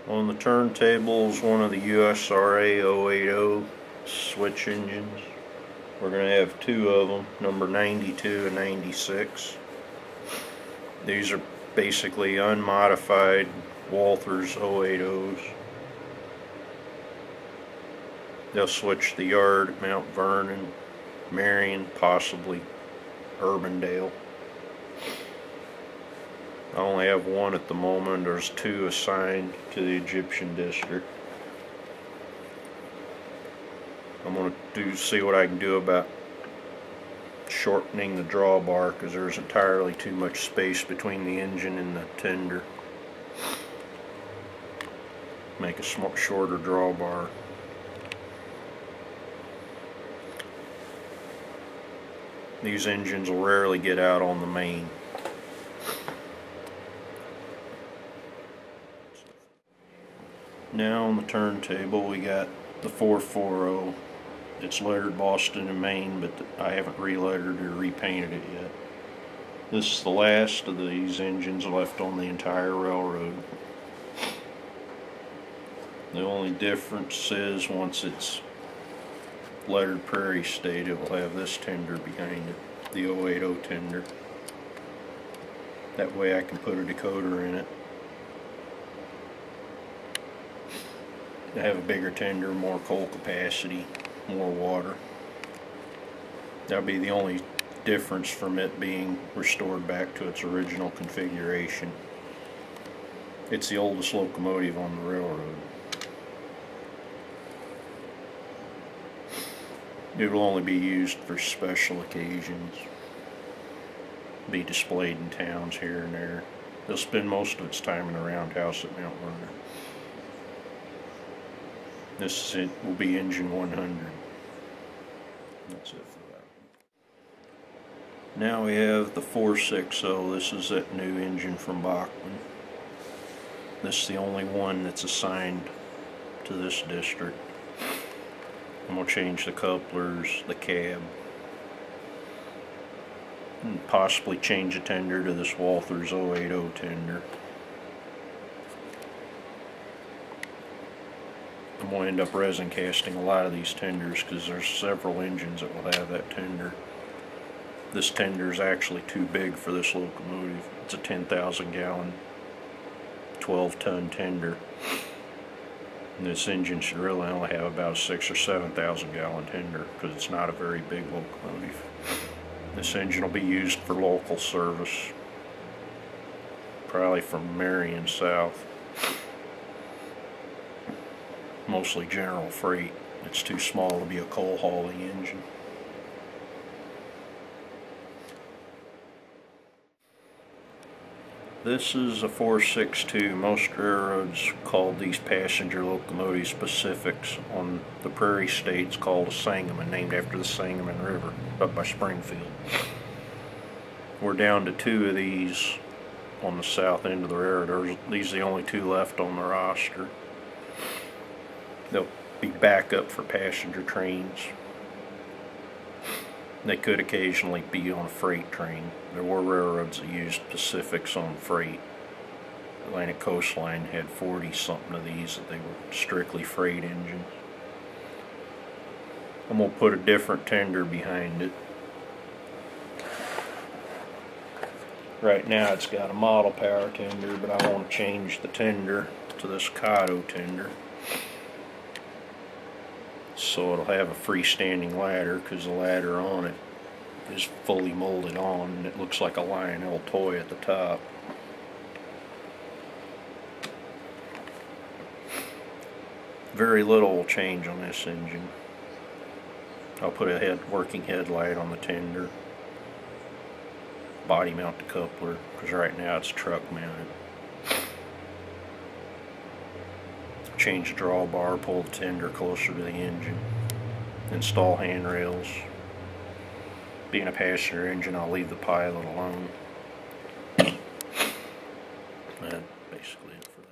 On the turntable is one of the USRA 080 switch engines. We're going to have two of them, number 92 and 96. These are basically unmodified Walthers 080s. They'll switch the yard at Mount Vernon, Marion, possibly Urbandale. I only have one at the moment. There's two assigned to the Egyptian district. I'm going to see what I can do about shortening the drawbar, because there's entirely too much space between the engine and the tender. Make a shorter drawbar. These engines will rarely get out on the main. Now on the turntable we got the 440. It's lettered Boston and Maine, but I haven't re-lettered or repainted it yet. This is the last of these engines left on the entire railroad. The only difference is once it's lettered Prairie State, it will have this tender behind it, the 080 tender. That way I can put a decoder in it. I have a bigger tender, more coal capacity, more water. That'll be the only difference from it being restored back to its original configuration. It's the oldest locomotive on the railroad. It will only be used for special occasions. Be displayed in towns here and there. They'll spend most of its time in the roundhouse at Mount Vernon. This will be engine 100. That's it for that. Now we have the 460. This is that new engine from Bachman. This is the only one that's assigned to this district. I'm going to change the couplers, the cab, and possibly change the tender to this Walthers 080 tender. I'm going to end up resin casting a lot of these tenders because there's several engines that will have that tender. This tender is actually too big for this locomotive. It's a 10,000 gallon, 12-ton tender. And this engine should really only have about a 6,000 or 7,000 gallon tender because it's not a very big locomotive. This engine will be used for local service, probably from Marion south. Mostly general freight. It's too small to be a coal hauling engine. This is a 462. Most railroads called these passenger locomotives Pacifics. On the Prairie State, it's called a Sangamon, named after the Sangamon River up by Springfield. We're down to two of these on the south end of the railroad. These are the only two left on the roster. They'll be backup for passenger trains. They could occasionally be on a freight train. There were railroads that used Pacifics on freight. Atlantic Coastline had 40-something of these that they were strictly freight engines. I'm going to put a different tender behind it. Right now it's got a model power tender, but I want to change the tender to this Kato tender, so it'll have a freestanding ladder, because the ladder on it is fully molded on and it looks like a Lionel toy at the top. Very little will change on this engine. I'll put a working headlight on the tender, body mount the coupler, because right now it's truck mounted. Change the drawbar, pull the tender closer to the engine, install handrails. Being a passenger engine, I'll leave the pilot alone. That's basically it for that.